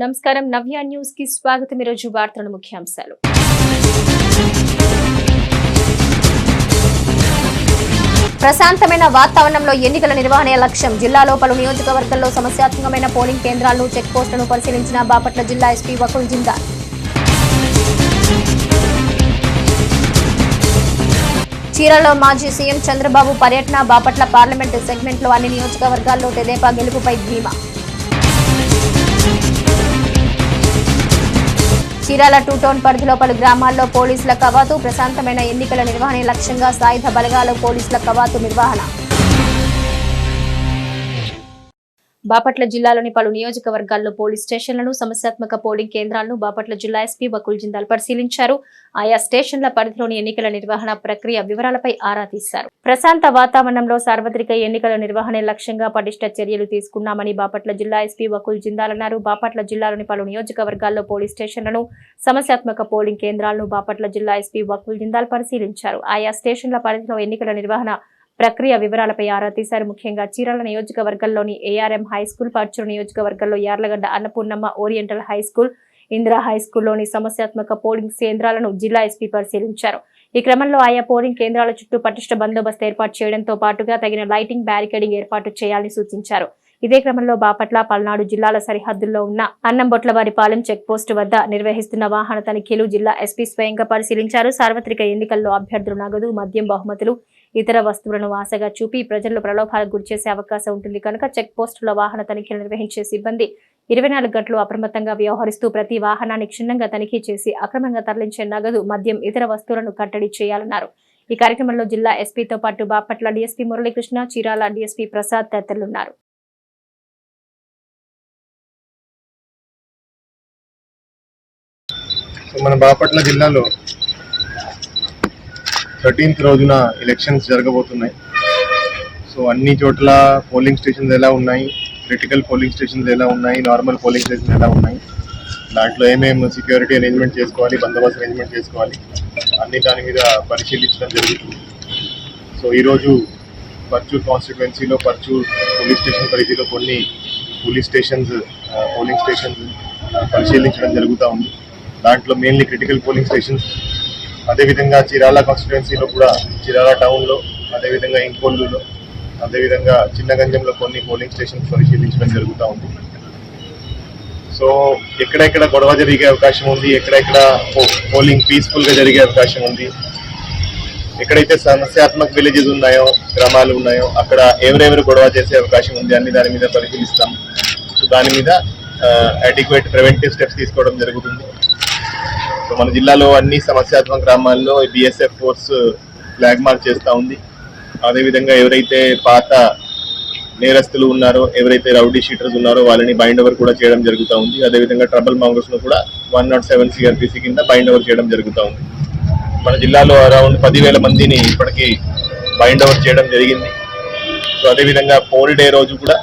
నమస్కారం నవ్య న్యూస్ కి స్వాగతం। ఈ రోజు వార్తల ముఖ్యాంశాలు। ప్రశాంతమైన వాతావరణంలో ఎన్నికల నిర్వహణ లక్ష్యం। జిల్లాలో పలు నియోజకవర్గాల్లో సమస్యాత్మకమైన పోలింగ్ కేంద్రాలను చెక్ పోస్టులను పరిశీలించిన బాపట్ల జిల్లా ఎస్పీ వకుల్ జిందాల్। చీరాలలో మాజీ సీఎం చంద్రబాబు పర్యటన। బాపట్ల పార్లమెంటు సెగ్మెంట్లో అన్ని నియోజకవర్గాల్లో తెదేపా గెలుపుపై ధీమా। చీరాల 2 టౌన్ పరిధిలో పలు గ్రామాల్లో పోలీసుల కవాతు। ప్రశాంతమైన ఎన్నికల నిర్వహణ లక్ష్యంగా సాయుధ బలగాల పోలీసుల కవాతు నిర్వహణ। బాపట్ల జిల్లాలోని పలు నియోజకవర్గాల్లో పోలీస్ స్టేషన్లను సమస్యాత్మక పోలింగ్ కేంద్రాలను బాపట్ల జిల్లా ఎస్పీ వకుల్ జిందాల్ పరిశీలించారు। ఆయా స్టేషన్ల పరిధిలోని ఎన్నికల నిర్వహణ ప్రక్రియ వివరాలపై ఆరా తీశారు। ప్రశాంత వాతావరణంలో సార్వత్రిక ఎన్నికల నిర్వహణ లక్ష్యంగా పటిష్ట చర్యలు తీసుకున్నామని బాపట్ల జిల్లా ఎస్పీ వకుల్ జిందాల్ అన్నారు। బాపట్ల జిల్లాలోని పలు నియోజకవర్గాల్లో పోలీస్ స్టేషన్లను సమస్యాత్మక పోలింగ్ కేంద్రాలను బాపట్ల జిల్లా ఎస్పీ వకుల్ జిందాల్ పరిశీలించారు। ఆయా స్టేషన్ల పరిధిలో ఎన్నికల నిర్వహణ ప్రక్రియ వివరాలపై ఆరా తీశారు। ముఖ్యంగా చీరాల నియోజకవర్గంలోని ఏఆర్ఎం హైస్కూల్, పర్చూరు నియోజకవర్గంలో యార్లగడ్డ అన్నపూర్ణమ్మ ఓరియంటల్ హైస్కూల్, ఇందిరా హైస్కూల్లోని సమస్యాత్మక పోలింగ్ కేంద్రాలను జిల్లా ఎస్పీ పరిశీలించారు। ఈ క్రమంలో ఆయా పోలింగ్ కేంద్రాల చుట్టూ పటిష్ట బందోబస్తు ఏర్పాటు చేయడంతో పాటుగా తగిన లైటింగ్, బ్యారికేడింగ్ ఏర్పాటు చేయాలని సూచించారు। ఇదే క్రమంలో బాపట్ల, పల్నాడు జిల్లాల సరిహద్దుల్లో ఉన్న అన్నంబొట్లవారిపాలెం చెక్ పోస్టు వద్ద నిర్వహిస్తున్న వాహన తనిఖీలు జిల్లా ఎస్పీ స్వయంగా పరిశీలించారు। సార్వత్రిక ఎన్నికల్లో అభ్యర్థులు నగదు, మద్యం, బహుమతులు, ఇతర వస్తువులను ఆశగా చూపి ప్రజలను ప్రలోభాలకు గురిచేసే అవకాశం ఉంటుంది కనుక చెక్ పోస్టుల వాహన తనిఖీలు నిర్వహించే సిబ్బంది 24 గంటలు అప్రమత్తంగా వ్యవహరిస్తూ ప్రతి వాహనాన్ని క్షుణ్ణంగా తనిఖీ చేసి అక్రమంగా తరలించే నగదు, మద్యం, ఇతర వస్తువులను కట్టడి చేయాలన్నారు। ఈ కార్యక్రమంలో జిల్లా ఎస్పీతో పాటు బాపట్ల డీఎస్పీ మురళీకృష్ణ, చీరాల డీఎస్పీ ప్రసాద్ తదితరులున్నారు। మన బాపట్ల జిల్లాలో 13th రోజున ఎలక్షన్స్ జరగబోతున్నాయి। సో అన్ని చోట్ల పోలింగ్ స్టేషన్స్ ఎలా ఉన్నాయి, క్రిటికల్ పోలింగ్ స్టేషన్స్ ఎలా ఉన్నాయి, నార్మల్ పోలింగ్ స్టేషన్స్ ఎలా ఉన్నాయి, దాంట్లో ఏమేమి సెక్యూరిటీ అరేంజ్మెంట్ చేసుకోవాలి, బందోబస్తు అరేంజ్మెంట్ చేసుకోవాలి, అన్ని దాని మీద పరిశీలించడం జరుగుతుంది। సో ఈరోజు పర్చూర్ కాన్స్టిట్యుయెన్సీలో పర్చూర్ పోలీస్ స్టేషన్ పరిధిలో కొన్ని పోలింగ్ స్టేషన్స్ పరిశీలించడం జరుగుతూ ఉంది। దాంట్లో మెయిన్లీ క్రిటికల్ పోలింగ్ స్టేషన్స్, అదేవిధంగా చీరాల కాన్స్టిట్యుయెన్సీలో కూడా చీరాల టౌన్లో, అదేవిధంగా ఇంకొల్లులో, అదేవిధంగా చిన్నగంజంలో కొన్ని పోలింగ్ స్టేషన్స్ పరిశీలించడం జరుగుతూ ఉంది। సో ఎక్కడెక్కడ గొడవ జరిగే అవకాశం ఉంది, ఎక్కడెక్కడ పోలింగ్ పీస్ఫుల్గా జరిగే అవకాశం ఉంది, ఎక్కడైతే సమస్యాత్మక విలేజెస్ ఉన్నాయో, గ్రామాలు ఉన్నాయో అక్కడ ఎవరెవరు గొడవ చేసే అవకాశం ఉంది అన్ని దాని మీద పరిశీలిస్తాం। సో దాని మీద అడిక్వేట్ ప్రివెంటివ్ స్టెప్స్ తీసుకోవడం జరుగుతుంది। సో మన జిల్లాలో అన్ని సమస్యాత్మక గ్రామాల్లో బిఎస్ఎఫ్ ఫోర్స్ ఫ్లాగ్ మార్చ్ చేస్తూ ఉంది। అదేవిధంగా ఎవరైతే పాత నేరస్తులు ఉన్నారో, ఎవరైతే రౌడీ షీటర్స్ ఉన్నారో వాళ్ళని బైండ్ ఓవర్ కూడా చేయడం జరుగుతూ ఉంది। అదేవిధంగా ట్రబుల్ మాంగర్స్ను కూడా 107 CRPC కింద బైండ్ ఓవర్ చేయడం జరుగుతూ ఉంది। మన జిల్లాలో అరౌండ్ 10,000 మందిని ఇప్పటికీ బైండ్ ఓవర్ చేయడం జరిగింది। సో అదేవిధంగా పోల్ డే రోజు కూడా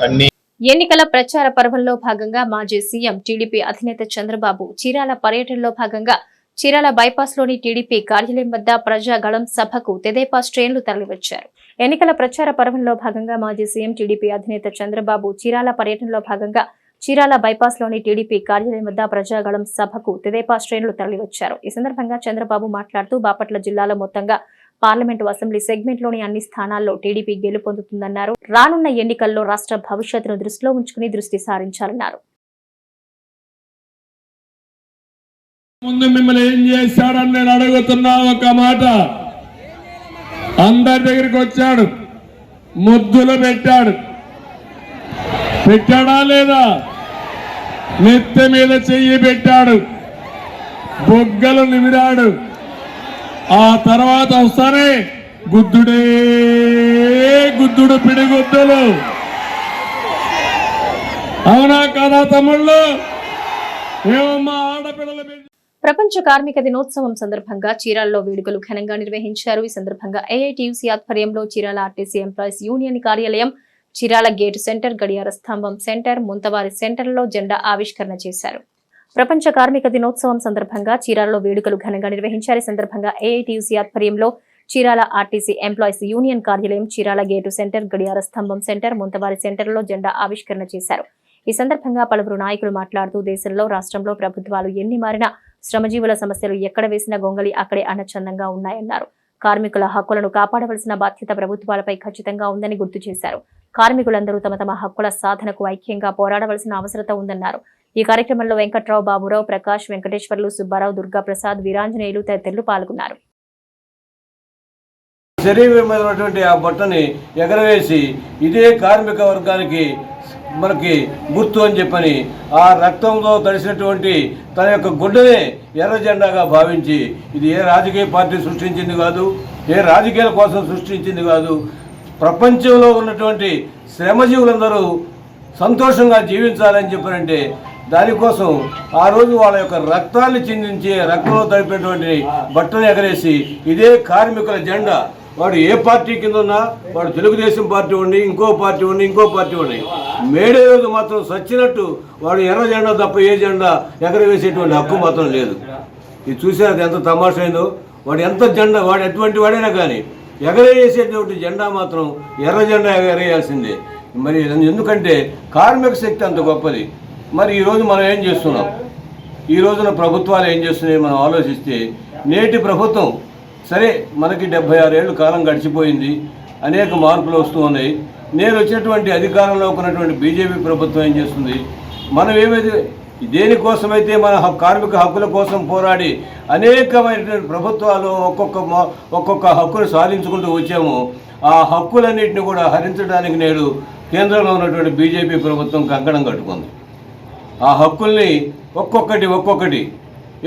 అన్ని ఎన్నికల ప్రచార పర్వంలో భాగంగా మాజీ సీఎం టీడీపీ అధినేత చంద్రబాబు చీరాల పర్యటనలో భాగంగా చీరాల బైపాస్ లోని టీడీపీ కార్యాలయం వద్ద ప్రజాగళం సభకు తెదేపా శ్రేణులు తరలివచ్చారు। ఎన్నికల ప్రచార పర్వంలో భాగంగా మాజీ సీఎం టీడీపీ అధినేత చంద్రబాబు చీరాల పర్యటనలో భాగంగా చీరాల బైపాస్ లోని టీడీపీ కార్యాలయం వద్ద ప్రజాగళం సభకు తెదేపా శ్రేణులు తరలివచ్చారు। ఈ సందర్భంగా చంద్రబాబు మాట్లాడుతూ బాపట్ల జిల్లాలో మొత్తంగా పార్లమెంటు అసెంబ్లీ సెగ్మెంట్లోని అన్ని స్థానాల్లో టీడీపీ గెలుపొందుతుందన్నారు। రానున్న ఎన్నికల్లో రాష్ట్ర భవిష్యత్తును దృష్టిలో ఉంచుకుని దృష్టి సారించాలన్నారు। ముందు మిమ్మల్ని ఏం చేశాడని నేను అడుగుతున్నా ఒక మాట। అందరి దగ్గరికి వచ్చాడు, ముద్దులు పెట్టాడా లేదా? నెత్తి మీద చెయ్యి పెట్టాడు, బొగ్గలు నిమిరాడు, ఆ తర్వాత వస్తానే గుద్దుడు పిడిగుద్దులు। అవునా కదా తమ్ముళ్ళు? ఏమమ్మా ఆడపిల్లల ప్రపంచ కార్మిక దినోత్సవం సందర్భంగా చీరాలలో వేడుకలు ఘనంగా నిర్వహించారు। ఈ సందర్భంగా ఏఐటీయూసీ ఆధ్వర్యంలో చీరాల ఆర్టీసీ ఎంప్లాయీస్ యూనియన్ కార్యాలయం, చీరాల గేటు సెంటర్, గడియార స్తంభం సెంటర్, ముంతవారి సెంటర్లో జెండా ఆవిష్కరణ చేశారు। ప్రపంచ కార్మిక దినోత్సవం సందర్భంగా చీరాలలో వేడుకలు ఘనంగా నిర్వహించారు। ఈ సందర్భంగా ఏఐటీయూసీ ఆధ్వర్యంలో చీరాల ఆర్టీసీ ఎంప్లాయీస్ యూనియన్ కార్యాలయం, చీరాల గేటు సెంటర్, గడియార స్తంభం సెంటర్, ముంతవారి సెంటర్లో జెండా ఆవిష్కరణ చేశారు। ఈ సందర్భంగా పలువురు నాయకులు మాట్లాడుతూ దేశంలో రాష్ట్రంలో ప్రభుత్వాలు ఎన్ని మారినా శ్రమజీవుల సమస్యలు ఎక్కడ వేసిన గొంగళి అక్కడే అన్నచందంగా ఉన్నాయన్నారు. కార్మికుల హక్కులను కాపాడవలసిన బాధ్యత ప్రభుత్వాలపై ఖచ్చితంగా ఉందని గుర్తు చేశారు. కార్మికులందరూ తమ తమ హక్కుల సాధనకు ఐక్యంగా పోరాడవలసిన అవసరత ఉందన్నారు. ఈ కార్యక్రమంలో వెంకట్రావు, బాబురావు, ప్రకాష్, వెంకటేశ్వర్లు, సుబ్బారావు, దుర్గాప్రసాద్, వీరాంజనేయులు తదితరులు పాల్గొన్నారు. శరీరం మీద ఉన్నటువంటి ఆ బట్టని ఎగరవేసి ఇదే కార్మిక వర్గానికి మనకి గుర్తు అని చెప్పని ఆ రక్తంలో తడిసినటువంటి తన యొక్క గుడ్డనే ఎర్ర జెండాగా భావించి ఇది ఏ రాజకీయ పార్టీ సృష్టించింది కాదు, ఏ రాజకీయాల కోసం సృష్టించింది కాదు. ప్రపంచంలో ఉన్నటువంటి శ్రమజీవులందరూ సంతోషంగా జీవించాలని చెప్పారంటే దానికోసం ఆ రోజు వాళ్ళ యొక్క రక్తాన్ని చిందించి రక్తంలో తడిపినటువంటి బట్టను ఎగరేసి ఇదే కార్మికుల జెండా, వాడు ఏ పార్టీ కింద ఉన్నా, వాడు తెలుగుదేశం పార్టీ ఉండి ఇంకో పార్టీ ఉండి ఇంకో పార్టీ ఉండి, మేడే రోజు మాత్రం సచ్చినట్టు వాడు ఎర్ర జెండా తప్ప ఏ జెండా ఎగరవేసేటువంటి హక్కు మాత్రం లేదు. ఇది చూసారు అది ఎంత తమాషైందో. వాడు ఎంత జెండా, వాడు ఎటువంటి వాడైనా కానీ ఎగరేసేటువంటి జెండా మాత్రం ఎర్ర జెండా ఎగరేయాల్సిందే. మరి ఎందుకంటే కార్మిక శక్తి అంత గొప్పది. మరి ఈరోజు మనం ఏం చేస్తున్నాం, ఈ రోజున ప్రభుత్వాలు ఏం చేస్తున్నాయి మనం ఆలోచిస్తే, నేటి ప్రభుత్వం సరే మనకి 76 ఏళ్ళు కాలం గడిచిపోయింది, అనేక మార్పులు వస్తూ ఉన్నాయి. నేను వచ్చినటువంటి అధికారంలో ఉన్నటువంటి బీజేపీ ప్రభుత్వం ఏం చేస్తుంది, మనం ఏమైతే దేనికోసమైతే మన కార్మిక హక్కుల కోసం పోరాడి అనేకమైనటువంటి ప్రభుత్వాలు ఒక్కొక్క హక్కును సాధించుకుంటూ వచ్చాము, ఆ హక్కులన్నింటినీ కూడా హరించడానికి నేడు కేంద్రంలో ఉన్నటువంటి బీజేపీ ప్రభుత్వం కంకణం కట్టుకుంది. ఆ హక్కుల్ని ఒక్కొక్కటి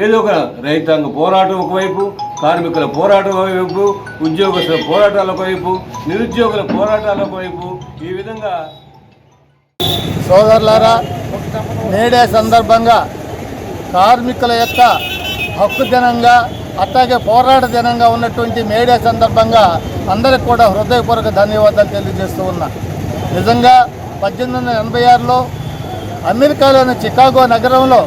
ఏదో ఒక రైతాంగ పోరాటం ఒకవైపు, కార్మికుల పోరాటం ఒకవైపు, ఉద్యోగస్తుల పోరాటాల ఒకవైపు, నిరుద్యోగుల పోరాటాల ఒకవైపు, ఈ విధంగా. సోదరులారా, మేడే సందర్భంగా కార్మికుల యొక్క హక్కు దినంగా అట్లాగే పోరాట దినంగా ఉన్నటువంటి మేడే సందర్భంగా అందరికి కూడా హృదయపూర్వక ధన్యవాదాలు తెలియజేస్తూ ఉన్నా. నిజంగా 1886లో అమెరికాలోని చికాగో నగరంలో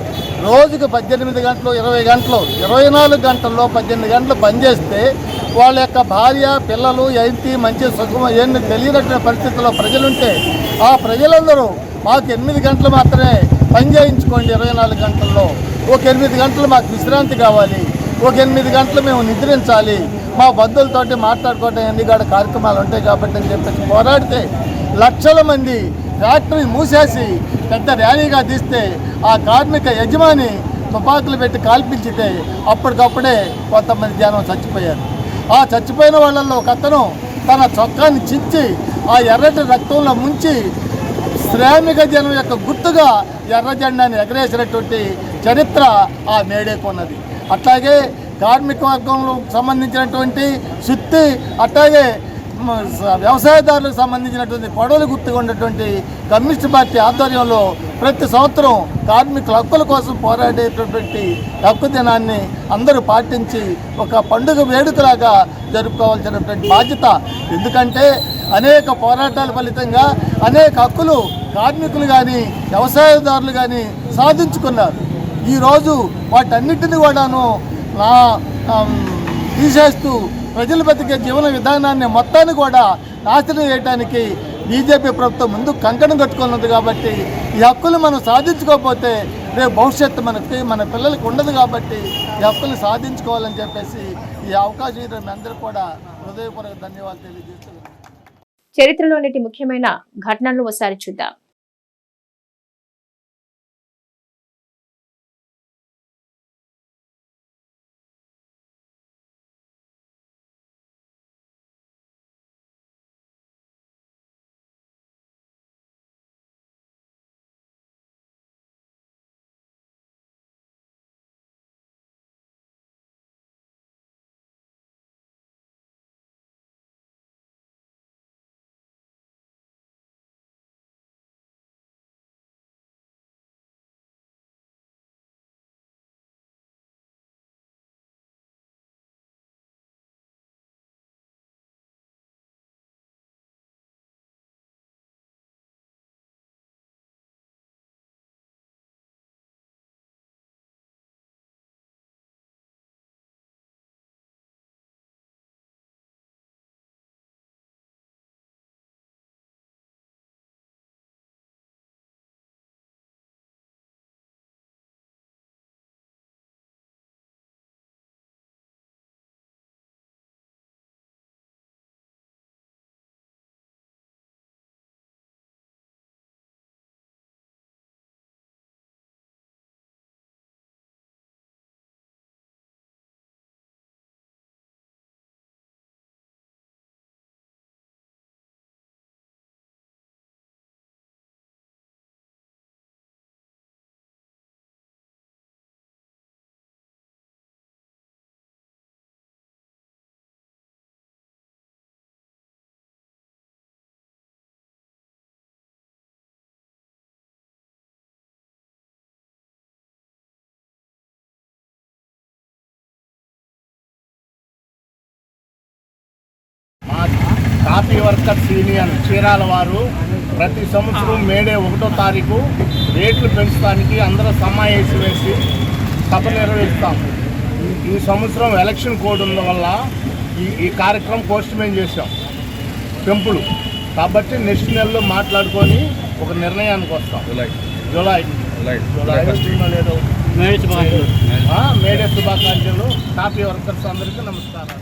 రోజుకు 18 గంటలు, 20 గంటలు, 24 గంటల్లో 18 గంటలు పనిచేస్తే వాళ్ళ యొక్క భార్య, పిల్లలు ఏంటి మంచి సుఖం ఏంటి తెలియనటువంటి పరిస్థితుల్లో ప్రజలుంటే ఆ ప్రజలందరూ మాకు 8 గంటలు మాత్రమే పని చేయించుకోండి, 24 గంటల్లో ఒక 8 గంటలు మాకు విశ్రాంతి కావాలి, ఒక 8 గంటలు మేము నిద్రించాలి, మా బంధువులతోటి మాట్లాడుకోవడం ఎన్నిగాడ కార్యక్రమాలు ఉంటాయి కాబట్టి అని చెప్పేసి పోరాడితే లక్షల మంది ఫ్యాక్టరీ మూసేసి పెద్ద ర్యాలీగా తీస్తే ఆ కార్మిక యజమాని తుపాకులు పెట్టి కాల్పించితే అప్పటికప్పుడే కొంతమంది జనం చచ్చిపోయారు. ఆ చచ్చిపోయిన వాళ్ళల్లో ఒక అతను తన చొక్కాన్ని చించి ఆ ఎర్రటి రక్తంలో ముంచి శ్రామిక జనం యొక్క గుర్తుగా ఎర్ర జెండాని ఎగరేసినటువంటి చరిత్ర ఆ మేడేకున్నది. అట్లాగే కార్మిక వర్గంలో సంబంధించినటువంటి సుత్తి, అట్లాగే వ్యవసాయదారులకు సంబంధించినటువంటి పడవలు గుర్తుగా ఉన్నటువంటి కమ్యూనిస్ట్ పార్టీ ఆధ్వర్యంలో ప్రతి సంవత్సరం కార్మికుల హక్కుల కోసం పోరాడేటటువంటి హక్కు దినాన్ని అందరూ పాటించి ఒక పండుగ వేడుకలాగా జరుపుకోవాల్సినటువంటి బాధ్యత. ఎందుకంటే అనేక పోరాటాల ఫలితంగా అనేక హక్కులు కార్మికులు కానీ వ్యవసాయదారులు కానీ సాధించుకున్నారు. ఈరోజు వాటన్నిటిని కూడాను తీసేస్తూ ప్రజలు బతికే జీవన విధానాన్ని మొత్తాన్ని కూడా నాశనం చేయడానికి బీజేపీ ప్రభుత్వం ముందు కంకణం కట్టుకున్నది. కాబట్టి ఈ హక్కులు మనం సాధించుకోకపోతే రేపు భవిష్యత్తు మన పిల్లలకి ఉండదు. కాబట్టి ఈ హక్కులు సాధించుకోవాలని చెప్పేసి ఈ అవకాశం ఇచ్చిన మీ అందరికీ కూడా హృదయపూర్వక ధన్యవాదాలు తెలియజేస్తున్నాను. చరిత్రలోని ముఖ్యమైన ఘటనలను ఒకసారి చూద్దాం. కాఫీ వర్కర్స్ యూనియన్ చీరాల వారు ప్రతి సంవత్సరం మేడే 1వ తారీఖు రేట్లు పెంచడానికి అందరూ సమావేశం వేసి సభ నిర్వహిస్తాం. ఈ సంవత్సరం ఎలక్షన్ కోడ్ ఉన్న వల్ల ఈ కార్యక్రమం పోస్ట్పోన్ చేశాం పెంపులు. కాబట్టి నెక్స్ట్ నెలలో మాట్లాడుకొని ఒక నిర్ణయానికి వస్తాం. జూలై లేదో మేడే శుభాకాంక్షలు. కాఫీ వర్కర్స్ అందరికీ నమస్కారాలు.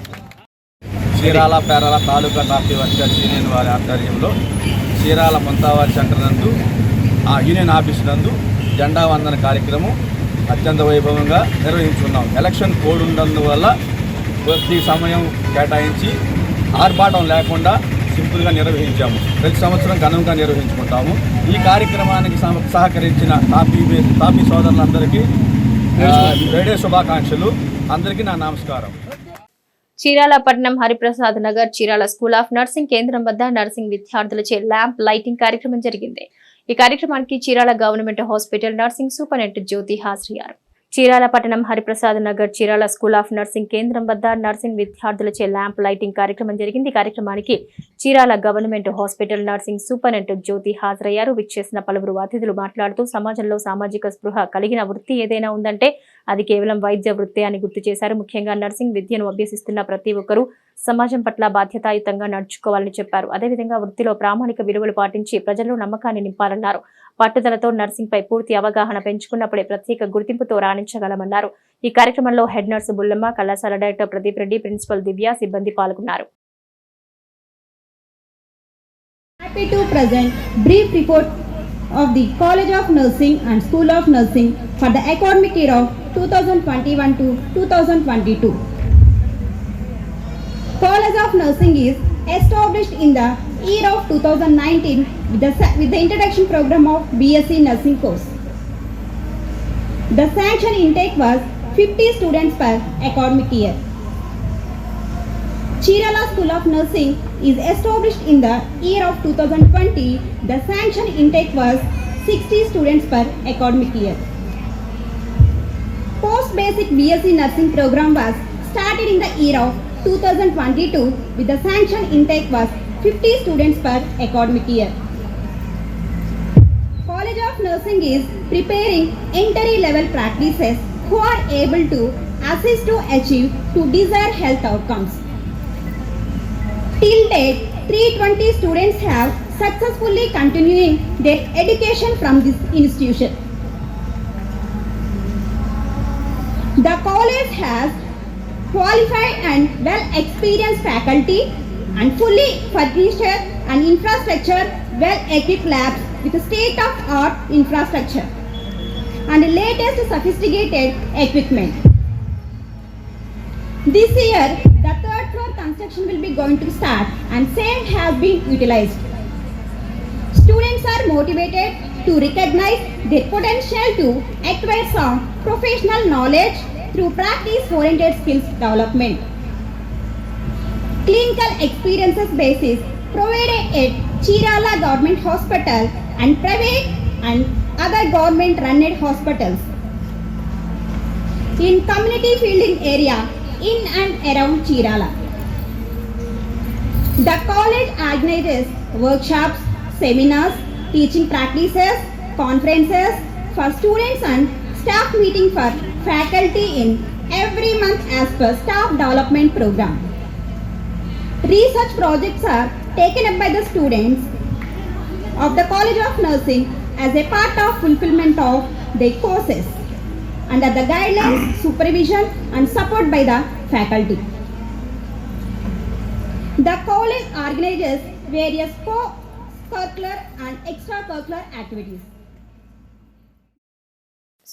చీరాల పేరాల తాలూకా కాఫీ వర్కర్స్ యూనియన్ వారి ఆధ్వర్యంలో చీరాల ముంతావారి సెంటర్ నందు ఆ యూనియన్ ఆఫీస్ నందు జెండా వందన కార్యక్రమం అత్యంత వైభవంగా నిర్వహించుకున్నాం. ఎలక్షన్ కోడ్ ఉన్నందువల్ల కొద్ది సమయం కేటాయించి ఆర్భాటం లేకుండా సింపుల్గా నిర్వహించాము. ప్రతి సంవత్సరం ఘనంగా నిర్వహించుకుంటాము. ఈ కార్యక్రమానికి సహకరించిన కాఫీ సోదరులందరికీ మేడే శుభాకాంక్షలు. అందరికీ నా నమస్కారం. చీరాల పట్టణం Hariprasad Nagar Chirala school of nursing కేంద్రం వద్ద నర్సింగ్ విద్యార్థులచే ల్యాంప్ లైటింగ్ కార్యక్రమం జరిగింది. ఈ కార్యక్రమానికి Chirala government hospital nursing superintendent Jyothi హాజరయ్యారు. చీరాల పట్టణం Hariprasad Nagar Chirala school of nursing కేంద్రం వద్ద నర్సింగ్ విద్యార్థులచే ల్యాంప్ లైటింగ్ కార్యక్రమం జరిగింది. ఈ కార్యక్రమానికి Chirala government hospital nursing superintendent Jyothi హాజరయ్యారు. విచ్చేసిన పలువురు అతిథులు మాట్లాడుతూ సమాజంలో సామాజిక స్పృహ కలిగిన వృత్తి ఏదైనా ఉందంటే అది కేవలం వైద్య వృత్తే అని గుర్తు చేశారు. ముఖ్యంగా నర్సింగ్ విద్యను అభ్యసిస్తున్న ప్రతి ఒక్కరూ సమాజం పట్ల బాధ్యతాయుతంగా నడుచుకోవాలని చెప్పారు. అదేవిధంగా వృత్తిలో ప్రామాణిక విలువలు పాటించి ప్రజల్లో నమ్మకాన్ని నింపాలన్నారు. పట్టుదలతో నర్సింగ్ పై పూర్తి అవగాహన పెంచుకున్నప్పుడే ప్రత్యేక గుర్తింపుతో రాణించగలమన్నారు. ఈ కార్యక్రమంలో హెడ్ నర్సు బుల్లమ్మ, కళాశాల డైరెక్టర్ ప్రదీప్ రెడ్డి, ప్రిన్సిపల్ దివ్య, సిబ్బంది పాల్గొన్నారు. Happy to present brief report of the College of Nursing and School of Nursing for the academic year of 2021 to 2022. College of Nursing is established in the year of 2019 with the introduction program of BSc Nursing course. The sanction intake was 50 students per academic year. Chirala School of Nursing is established in the year of 2020. The sanction intake was 60 students per academic year. Post-basic BSc Nursing program was started in the year of 2022 with the sanction intake was 50 students per academic year. College of Nursing is preparing entry level practices who are able to assist to achieve to desired health outcomes. Till date, 320 students have successfully continuing their education from this institution. The college has qualified and well-experienced faculty and fully furnished and infrastructure well-equipped labs with state-of-art infrastructure and latest sophisticated equipment. This year, the third floor construction will be going to start and same has been utilized. Students are motivated to recognize their potential to acquire some professional knowledge through practice-oriented skills development. Clinical experiences basis provided at Chirala Government Hospital and private and other government-run hospitals. In community fielding area in and around Chirala. The college organizes workshops, seminars, teaching practices, conferences for students and staff meeting for faculty in every month as per staff development program. Research projects are taken up by the students of the College of Nursing as a part of fulfillment of their courses under the guidelines, supervision and support by the faculty. The college organizes various co-curricular and extracurricular activities.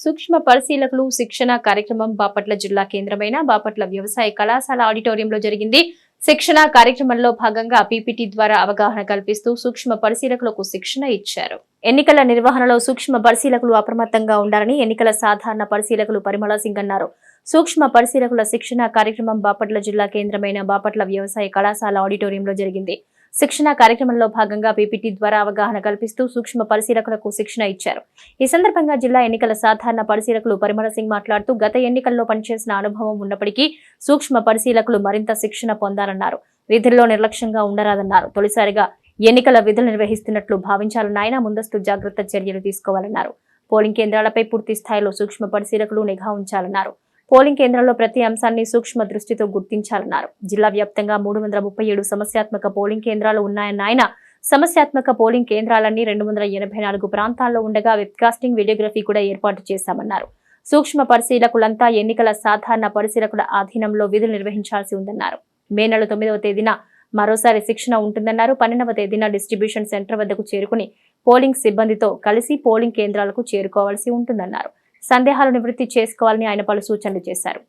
సూక్ష్మ పరిశీలకులు శిక్షణ కార్యక్రమం బాపట్ల జిల్లా కేంద్రమైన బాపట్ల వ్యవసాయ కళాశాల ఆడిటోరియంలో జరిగింది. శిక్షణ కార్యక్రమంలో భాగంగా పీపీటీ ద్వారా అవగాహన కల్పిస్తూ సూక్ష్మ పరిశీలకులకు శిక్షణ ఇచ్చారు. ఎన్నికల నిర్వహణలో సూక్ష్మ పరిశీలకులు అప్రమత్తంగా ఉండాలని ఎన్నికల సాధారణ పరిశీలకులు పరిమళ సింగ్ అన్నారు. సూక్ష్మ పరిశీలకుల శిక్షణ కార్యక్రమం బాపట్ల జిల్లా కేంద్రమైన బాపట్ల వ్యవసాయ కళాశాల ఆడిటోరియంలో జరిగింది. శిక్షణ కార్యక్రమంలో భాగంగా పీపీటీ ద్వారా అవగాహన కల్పిస్తూ సూక్ష్మ పరిశీలకులకు శిక్షణ ఇచ్చారు. ఈ సందర్భంగా జిల్లా ఎన్నికల సాధారణ పరిశీలకులు పరిమళ సింగ్ మాట్లాడుతూ గత ఎన్నికల్లో పనిచేసిన అనుభవం ఉన్నప్పటికీ సూక్ష్మ పరిశీలకులు మరింత శిక్షణ పొందాలన్నారు. విధుల్లో నిర్లక్ష్యంగా ఉండరాదన్నారు. తొలిసారిగా ఎన్నికల విధులు నిర్వహిస్తున్నట్లు భావించాలని ఆయన ముందస్తు జాగ్రత్త చర్యలు తీసుకోవాలన్నారు. పోలింగ్ కేంద్రాలపై పూర్తి స్థాయిలో సూక్ష్మ పరిశీలకులు నిఘా ఉంచాలన్నారు. పోలింగ్ కేంద్రాల్లో ప్రతి అంశాన్ని సూక్ష్మ దృష్టితో గుర్తించాలన్నారు. జిల్లా వ్యాప్తంగా 337 సమస్యాత్మక పోలింగ్ కేంద్రాలు ఉన్నాయన్న ఆయన సమస్యాత్మక పోలింగ్ కేంద్రాలన్నీ 284 ప్రాంతాల్లో ఉండగా వెబ్కాస్టింగ్, వీడియోగ్రఫీ కూడా ఏర్పాటు చేశామన్నారు. సూక్ష్మ పరిశీలకులంతా ఎన్నికల సాధారణ పరిశీలకుల ఆధీనంలో విధులు నిర్వహించాల్సి ఉందన్నారు. మే నెల 9వ తేదీన మరోసారి శిక్షణ ఉంటుందన్నారు. 12వ తేదీన డిస్ట్రిబ్యూషన్ సెంటర్ వద్దకు చేరుకుని పోలింగ్ సిబ్బందితో కలిసి పోలింగ్ కేంద్రాలకు చేరుకోవాల్సి ఉంటుందన్నారు. సందేహాలు నివృత్తి చేసుకోవాలని ఆయన పలు సూచనలు చేశారు.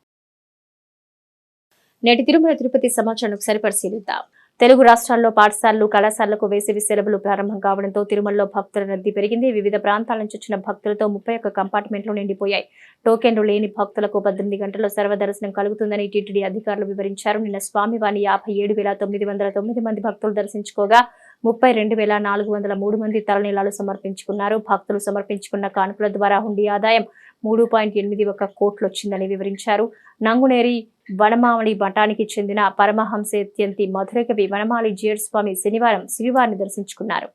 నేటి తిరుమల తిరుపతి సమాచారం ఒకసారి పరిశీలిద్దాం. తెలుగు రాష్ట్రాల్లో పాఠశాలలు, కళాశాలలకు వేసవి సెలవులు ప్రారంభం కావడంతో తిరుమలలో భక్తుల రద్దీ పెరిగింది. వివిధ ప్రాంతాల నుంచి వచ్చిన భక్తులతో 31 కంపార్ట్మెంట్లు నిండిపోయాయి. టోకెన్లు లేని భక్తులకు 18 గంటల్లో సర్వదర్శనం కలుగుతుందని టీటీడీ అధికారులు వివరించారు. నిన్న స్వామివారిని 57,909 మంది భక్తులు దర్శించుకోగా 32,403 మంది తలనీలాలు సమర్పించుకున్నారు. భక్తులు సమర్పించుకున్న కానుకల ద్వారా హుండీ ఆదాయం 3.81 కోట్లు వచ్చిందని వివరించారు. నంగునేరి వనమావళి మఠానికి చెందిన పరమహంసేత్యంతి మధురకవి వనమాలి జీయర్ స్వామి శనివారం శ్రీవారిని దర్శించుకున్నారు.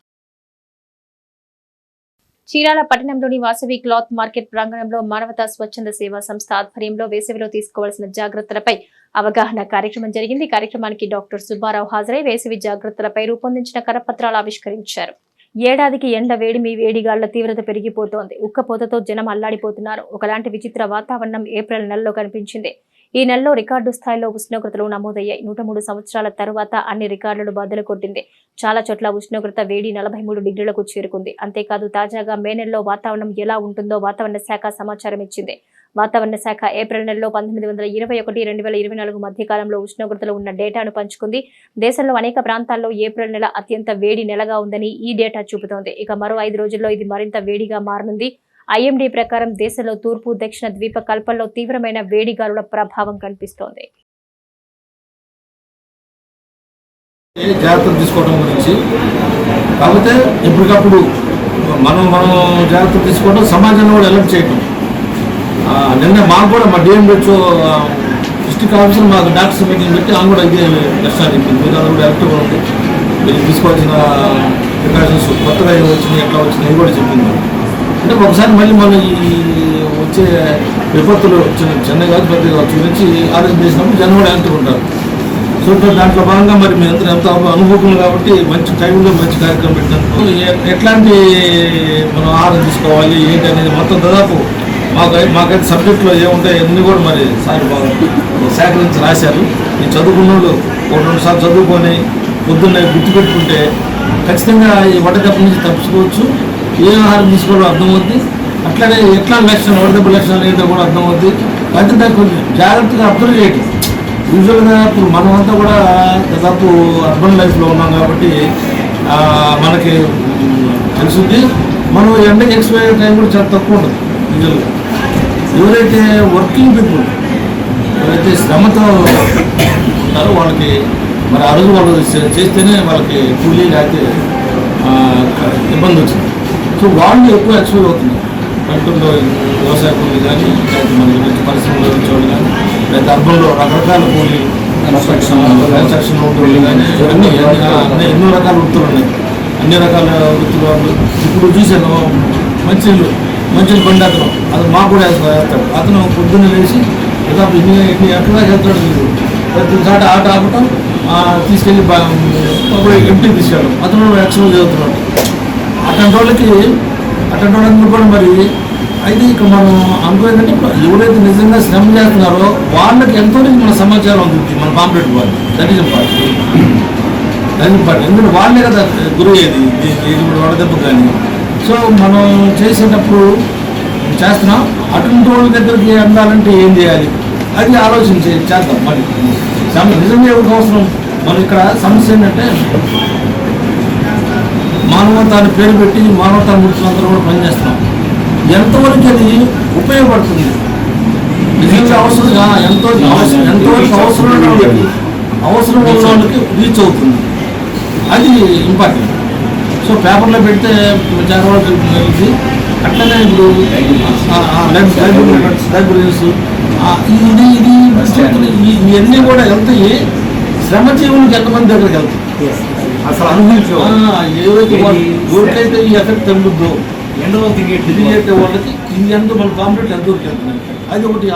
చీరాల పట్టణంలోని వాసవి క్లాత్ మార్కెట్ ప్రాంగణంలో మానవతా స్వచ్ఛంద సేవా సంస్థ ఆధ్వర్యంలో వేసవిలో తీసుకోవాల్సిన జాగ్రత్తలపై అవగాహన కార్యక్రమం జరిగింది. కార్యక్రమానికి డాక్టర్ సుబ్బారావు హాజరై వేసవి జాగ్రత్తలపై రూపొందించిన కరపత్రాలు ఆవిష్కరించారు. ఏడాదికి ఎండ వేడిమి, వేడిగాళ్ల తీవ్రత పెరిగిపోతోంది. ఉక్కపోతతో జనం అల్లాడిపోతున్నారు. ఒకలాంటి విచిత్ర వాతావరణం ఏప్రిల్ నెలలో కనిపించింది. ఈ నెలలో రికార్డు స్థాయిలో ఉష్ణోగ్రతలు నమోదయ్యాయి. 103 సంవత్సరాల తరువాత అన్ని రికార్డులు బద్దలు కొట్టింది. చాలా చోట్ల ఉష్ణోగ్రత వేడి 43 డిగ్రీలకు చేరుకుంది. అంతేకాదు తాజాగా మే నెలలో వాతావరణం ఎలా ఉంటుందో వాతావరణ శాఖ సమాచారం ఇచ్చింది. వాతావరణ శాఖ ఏప్రిల్ నెలలో 1921-2024 మధ్య కాలంలో ఉష్ణోగ్రతలు ఉన్న డేటాను పంచుకుంది. దేశంలో అనేక ప్రాంతాల్లో ఏప్రిల్ నెల అత్యంత వేడి నెలగా ఉందని ఈ డేటా చూపుతోంది. ఇక మరో 5 రోజుల్లో ఇది మరింత వేడిగా మారనుంది. ఐఎండీ ప్రకారం దేశంలో తూర్పు, దక్షిణ ద్వీప కల్పంలో తీవ్రమైన వేడిగాలుల ప్రభావం కనిపిస్తోంది. జాగ్రత్తలు తీసుకోవడం గురించి కాకపోతే ఎప్పటికప్పుడు మనం జాగ్రత్తలు తీసుకోవడం, సమాజంలో కూడా అలర్ట్ చేయటం. నిన్న మాకు కూడా మా డిఎంహెచ్ఓ డిస్ట్రిక్ట్ ఆఫీసర్ మాకు డాక్టర్స్ మీటింగ్ పెట్టి ఆమె కూడా ఇదే లక్షణాలు చెప్పింది. మీరు అది కూడా అలర్ట్గా ఉంది, మీరు తీసుకోవాల్సిన ప్రికాషన్స్ కొత్తగా వచ్చినాయి, ఎట్లా వచ్చినాయి కూడా చెప్పింది. అంటే ఒకసారి మళ్ళీ మనం ఈ వచ్చే విపత్తులు చిన్నగా పెద్దగా గురించి ఆలోచన చేసినప్పుడు జనం కూడా అలర్ట్గా ఉంటారు. సో దాంట్లో భాగంగా మరి మేము ఎంత అనుభవం కాబట్టి మంచి టైంలో మంచి కార్యక్రమం పెట్టినందుకు ఎట్లాంటి మనం ఆహారం తీసుకోవాలి ఏంటి అనేది మొత్తం దాదాపు మాకైతే సబ్జెక్టులో ఏముంటాయి అన్నీ కూడా మరి సార్ బాగా సేకరించి రాశారు. ఈ చదువుకున్న వాళ్ళు 1-2 సార్లు చదువుకొని పొద్దున్నే గుర్తుపెట్టుకుంటే ఖచ్చితంగా ఈ వడదెబ్బ నుంచి తప్పించుకోవచ్చు. ఏ ఆహారం తీసుకోవాలో అర్థమవుద్ది. అట్లానే ఎట్లా లక్షణాలు, వడదెబ్బ లక్షణాలు ఏంటో కూడా అర్థమవుద్ది. అయితే దాన్ని కొంచెం జాగ్రత్తగా అబ్జర్వ్ చేయటం. యూజువల్గా ఇప్పుడు మనమంతా కూడా దాదాపు అర్బన్ లైఫ్లో ఉన్నాం కాబట్టి మనకి తెలుసుద్ది. మనం ఎండకి ఎక్స్పైర్ టైం కూడా చాలా తక్కువ ఉంటుంది యూజువల్గా. ఎవరైతే వర్కింగ్ పీపుల్, ఎవరైతే శ్రమతో ఉంటారో వాళ్ళకి మరి ఆ రోజు వాళ్ళు చేస్తేనే వాళ్ళకి కూలీ లేకపోతే ఇబ్బంది వచ్చింది. సో వాళ్ళు ఎక్కువ ఎక్స్పైర్ అవుతున్నారు. పల్లెటూరులో వ్యవసాయ కూలీ కానీ, లేకపోతే మన గురించి పరిశ్రమలో వచ్చేవాళ్ళు కానీ, లేకపోతే అర్బన్లో రకరకాల కూలీ, కన్స్ట్రక్షన్ వృత్తులు కానీ అన్నీ ఎన్నో రకాల వృత్తులు ఉన్నాయి. అన్ని రకాల వృత్తులు వాళ్ళు ఇప్పుడు చూశాను. మంచినీళ్ళు బండి అతను మాకు కూడా వేస్తాడు. అతను పొద్దున్న లేచి దాదాపు ఇన్ని ఎక్కడ వెళ్తాడు. మీరు ప్రతి చాట ఆట ఆపటం, తీసుకెళ్ళి ఎంటీ తీసుకెళ్ళడం. అతను ఎక్స్పోజ్ చదువుతున్నాడు. అట్లాంటి వాళ్ళకి కూడా మరి అయితే ఇక్కడ మనం అనుకునేదంటే ఎవరైతే నిజంగా శ్రమ చేస్తున్నారో వాళ్ళకి ఎంతో మన సమాచారం అందుతుంది. మన పాంప్లెట్ వాళ్ళు దట్ ఈజ్ ఇంపార్టెంట్. ఎందుకంటే వాళ్ళే కదా గురయ్యేది వడదెబ్బ కానీ. సో మనం చేసేటప్పుడు చేస్తున్నాం. అటువంటి వాళ్ళ దగ్గరికి అందాలంటే ఏం చేయాలి అది ఆలోచించి చేద్దాం. మరి నిజంగా ఎవరికి అవసరం. మనం ఇక్కడ సమస్య ఏంటంటే మానవతాన్ని పేరు పెట్టి మానవతా మూర్తులందరూ కూడా పనిచేస్తున్నాం. ఎంతవరకు అది ఉపయోగపడుతుంది, నిజంగా అవసరంగా ఎంతవరకు అవసరం ఉన్న వాళ్ళకి రీచ్ అవుతుంది, అది ఇంపార్టెంట్. సో పేపర్లో పెడితే జాగ్రత్త. అట్లనే ఇప్పుడు లైబ్రరీస్ ఇది ఇవన్నీ కూడా ఎంత శ్రమజీవులకు ఎంతమంది దగ్గరికి వెళ్తుంది అసలు అనుభవించేవాళ్ళు ఏవైతే ఎవరికైతే ఈ ఎఫెక్ట్ తగ్గుద్దో ఎండలో తిరిగే వాళ్ళకి ఇది ఎంత మన కాంప్లీట్ ఎంతవరకు వెళ్తున్నాయి అది ఒకటి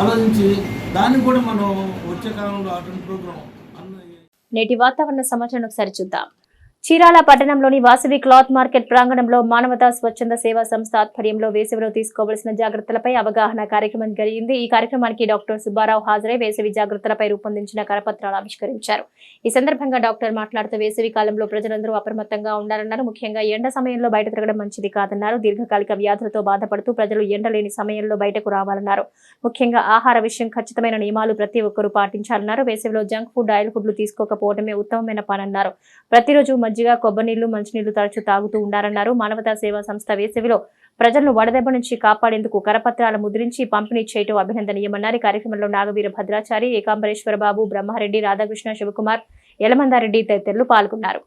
ఆలోచించి దాన్ని కూడా మనం వచ్చే కాలంలో అటువంటి ప్రోగ్రామ్ నేటి వాతావరణ సమాచారం ఒకసారి చూద్దాం. చీరాల పట్టణంలోని వాసవి క్లాత్ మార్కెట్ ప్రాంగణంలో మానవతా స్వచ్ఛంద సేవా సంస్థ ఆధ్వర్యంలో వేసవిలో తీసుకోవాల్సిన జాగ్రత్తలపై అవగాహన కార్యక్రమం జరిగింది. ఈ కార్యక్రమానికి డాక్టర్ సుబ్బారావు హాజరై వేసవి జాగ్రత్తలపై రూపొందించిన కరపత్రాలు ఆవిష్కరించారు. ఈ సందర్భంగా డాక్టర్ మాట్లాడుతూ వేసవి కాలంలో ప్రజలందరూ అప్రమత్తంగా ఉండాలన్నారు. ముఖ్యంగా ఎండ సమయంలో బయట తిరగడం మంచిది కాదన్నారు. దీర్ఘకాలిక వ్యాధులతో బాధపడుతూ ప్రజలు ఎండ లేని సమయంలో బయటకు రావాలన్నారు. ముఖ్యంగా ఆహార విషయం ఖచ్చితమైన నియమాలు ప్రతి ఒక్కరూ పాటించాలన్నారు. వేసవిలో జంక్ ఫుడ్, ఆయిల్ ఫుడ్లు తీసుకోకపోవడమే ఉత్తమమైన పనన్నారు. ప్రతిరోజు మజ్జిగ, కొబ్బరి నీళ్లు, మంచినీళ్లు తరచూ తాగుతూ ఉండాలన్నారు. మానవతా సేవా సంస్థ వేసవిలో ప్రజలను వడదెబ్బ నుంచి కాపాడేందుకు కరపత్రాలు ముద్రించి పంపిణీ చేయడం అభినందనీయమన్నారు. ఈ కార్యక్రమంలో నాగవీర భద్రాచారి, ఏకాంబరేశ్వర బాబు, బ్రహ్మారెడ్డి, రాధాకృష్ణ, శివకుమార్, యలమందారెడ్డి తదితరులు పాల్గొన్నారు.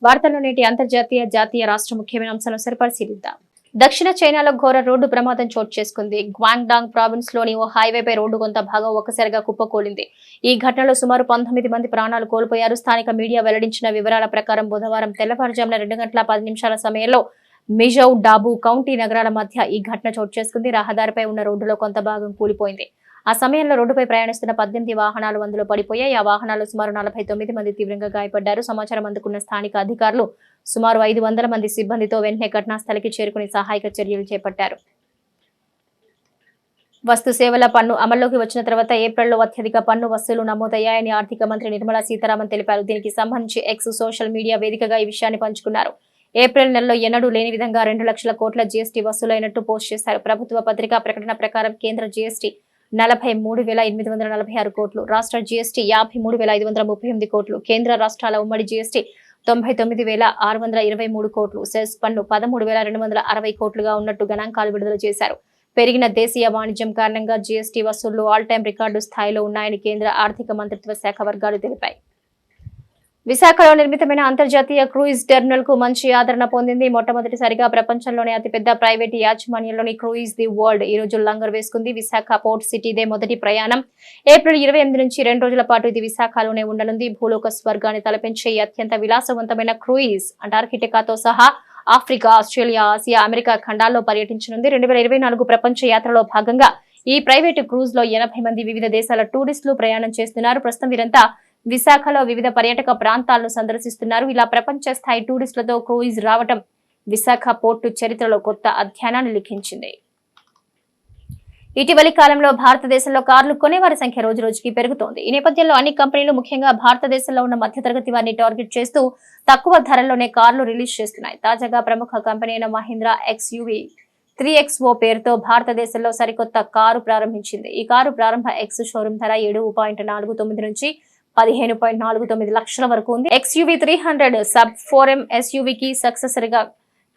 వార్తల్లో నేటి అంతర్జాతీయ, జాతీయ, రాష్ట్ర ముఖ్యమైన అంశాలను పరిశీలిద్దాం. దక్షిణ చైనాలో ఘోర రోడ్డు ప్రమాదం చోటు చేసుకుంది. గ్వాంగ్డాంగ్ ప్రావిన్స్ లోని ఓ హైవేపై రోడ్డు కొంత భాగం ఒక్కసారిగా కుప్పకూలింది. ఈ ఘటనలో సుమారు 19 మంది ప్రాణాలు కోల్పోయారు. స్థానిక మీడియా వెల్లడించిన వివరాల ప్రకారం బుధవారం తెల్లవారుజామున 2:10 సమయంలో మిజౌ, డాబు కౌంటీ నగరాల మధ్య ఈ ఘటన చోటు చేసుకుంది. రహదారిపై ఉన్న రోడ్డులో కొంత భాగం కూలిపోయింది. ఆ సమయంలో రోడ్డుపై ప్రయాణిస్తున్న 18 వాహనాలు అందులో పడిపోయాయి. ఆ వాహనాల్లో సుమారు 49 మంది తీవ్రంగా గాయపడ్డారు. సమాచారం అందుకున్న స్థానిక అధికారులు సుమారు 500 మంది సిబ్బందితో వెంటనే ఘటనా స్థలికి చేరుకుని సహాయక చర్యలు చేపట్టారు. వస్తు సేవల పన్ను అమల్లోకి వచ్చిన తర్వాత ఏప్రిల్లో అత్యధిక పన్ను వసూలు నమోదయ్యాయని ఆర్థిక మంత్రి నిర్మలా సీతారామన్ తెలిపారు. దీనికి సంబంధించి ఎక్స్ సోషల్ మీడియా వేదికగా ఈ విషయాన్ని పంచుకున్నారు. ఏప్రిల్ నెలలో ఎన్నడూ లేని విధంగా 2 లక్షల కోట్ల జీఎస్టీ వసూలైనట్టు పోస్ట్ చేశారు. ప్రభుత్వ పత్రికా ప్రకటన ప్రకారం కేంద్ర జీఎస్టీ 43,846 కోట్లు, రాష్ట్ర జీఎస్టీ 53,538 కోట్లు, కేంద్ర రాష్ట్రాల ఉమ్మడి జీఎస్టీ 99,623 కోట్లు, సెస్ పన్ను 13,260 కోట్లుగా ఉన్నట్టు గణాంకాలు విడుదల చేశారు. పెరిగిన దేశీయ వాణిజ్యం కారణంగా జీఎస్టీ వసూళ్లు ఆల్ టైం రికార్డు స్థాయిలో ఉన్నాయని కేంద్ర ఆర్థిక మంత్రిత్వ శాఖ వర్గాలు తెలిపాయి. విశాఖలో నిర్మితమైన అంతర్జాతీయ క్రూయిజ్ టెర్మినల్ కు మంచి ఆదరణ పొందింది. మొట్టమొదటిసారిగా ప్రపంచంలోనే అతిపెద్ద ప్రైవేటు యాజమాన్యంలోని క్రూయిజ్ ది వరల్డ్ ఈ రోజు లంగర్ వేసుకుంది. విశాఖ పోర్ట్ సిటీదే మొదటి ప్రయాణం. ఏప్రిల్ 28 నుంచి 2 రోజుల పాటు ఇది విశాఖలోనే ఉండనుంది. భూలోక స్వర్గాన్ని తలపించే ఈ అత్యంత విలాసవంతమైన క్రూయిజ్ అంటార్కిటికాతో సహా ఆఫ్రికా, ఆస్ట్రేలియా, ఆసియా, అమెరికా ఖండాల్లో పర్యటించనుంది. 2024 ప్రపంచ యాత్రలో భాగంగా ఈ ప్రైవేటు క్రూజ్ లో 80 మంది వివిధ దేశాల టూరిస్టులు ప్రయాణం చేస్తున్నారు. ప్రస్తుతం వీరంతా విశాఖలో వివిధ పర్యాటక ప్రాంతాలను సందర్శిస్తున్నారు. ఇలా ప్రపంచ స్థాయి టూరిస్టులతో క్రూయిజ్ రావటం విశాఖ పోర్టు చరిత్రలో కొత్త అధ్యాయాన్ని లిఖించింది. ఇటీవలి కాలంలో భారతదేశంలో కార్లు కొనేవారి సంఖ్య రోజు రోజుకి పెరుగుతోంది. ఈ నేపథ్యంలో అన్ని కంపెనీలు ముఖ్యంగా భారతదేశంలో ఉన్న మధ్యతరగతి వారిని టార్గెట్ చేస్తూ తక్కువ ధరల్లోనే కార్లు రిలీజ్ చేస్తున్నాయి. తాజాగా ప్రముఖ కంపెనీ అయిన మహీంద్రా XUV 3XO పేరుతో భారతదేశంలో సరికొత్త కారు ప్రారంభించింది. ఈ కారు ప్రారంభ ఎక్స్ షోరూమ్ ధర 7.49 నుంచి 15.49 లక్షల వరకు ఉంది. XUV 300 సబ్ 4M SUV కి సక్సెసర్ గా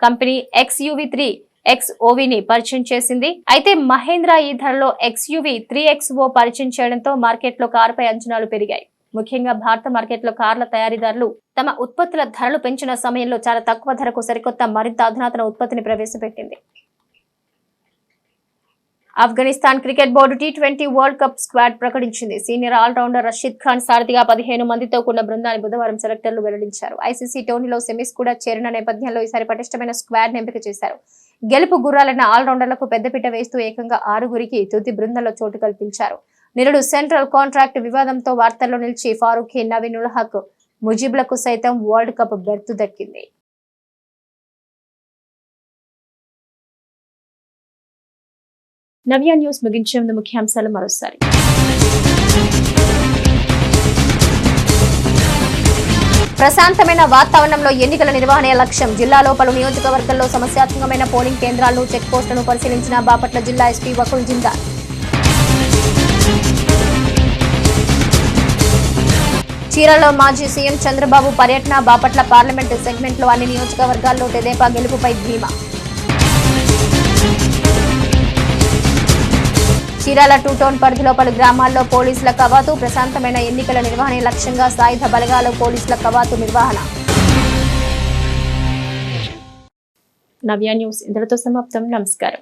కంపెనీ XUV 3XOV ని పరిచయం చేసింది. అయితే మహేంద్ర ఈ ధరలో XUV 3XO పరిచయం చేయడంతో మార్కెట్ లో కారుపై అంచనాలు పెరిగాయి. ముఖ్యంగా భారత మార్కెట్ లో కార్ల తయారీదారులు తమ ఉత్పత్తుల ధరలు పెంచిన సమయంలో చాలా తక్కువ ధరకు సరికొత్త మరింత అధునాతన ఉత్పత్తిని ప్రవేశపెట్టింది. Afghanistan cricket board T20 world cup squad ప్రకటించింది. సీనియర్ ఆల్రౌండర్ రషీద్ ఖాన్ సారథిగా 15 మందితో కూడిన బృందాన్ని బుధవారం సెలెక్టర్లు వెల్లడించారు. ఐసీసీ టోర్నీలో సెమీస్ కూడా చేరిన నేపథ్యంలో ఈసారి పటిష్టమైన స్క్వాడ్ ఎంపిక చేశారు. గెలుపు గుర్రాలైన ఆల్రౌండర్లకు పెద్దపీట వేస్తూ ఏకంగా 6గురికి తుది బృందంలో చోటు కల్పించారు. నిరుడు సెంట్రల్ కాంట్రాక్ట్ వివాదంతో వార్తల్లో నిలిచి ఫారూఖీ, నవీన్ ఉల్ హక్, ముజీబ్లకు సైతం వరల్డ్ కప్ బెర్తు దక్కింది. నవ్య న్యూస్ ముగించే ముందు ముఖ్యాంశాలు మరోసారి. ప్రశాంతమైన వాతావరణంలో ఎన్నికల నిర్వహణ లక్ష్యం. జిల్లాలో పలు నియోజకవర్గాల్లో సమస్యాత్మకమైన పోలింగ్ కేంద్రాలను, చెక్ పోస్టులను పరిశీలించిన బాపట్ల జిల్లా ఎస్పీ వకుల్ జిందాల్. చీరాలలో మాజీ సీఎం చంద్రబాబు పర్యటన. బాపట్ల పార్లమెంటు సెగ్మెంట్ లో అన్ని నియోజకవర్గాల్లో తెదేపా గెలుపుపై ధీమా. చీరాల 2 టౌన్ పరిధిలో పలు గ్రామాల్లో పోలీసుల కవాతు. ప్రశాంతమైన ఎన్నికల నిర్వహణ లక్ష్యంగా సాయుధ బలగాల పోలీసుల కవాతు నిర్వహణ. నవ్య న్యూస్ ఇంతటితో సమాప్తం. నమస్కారం.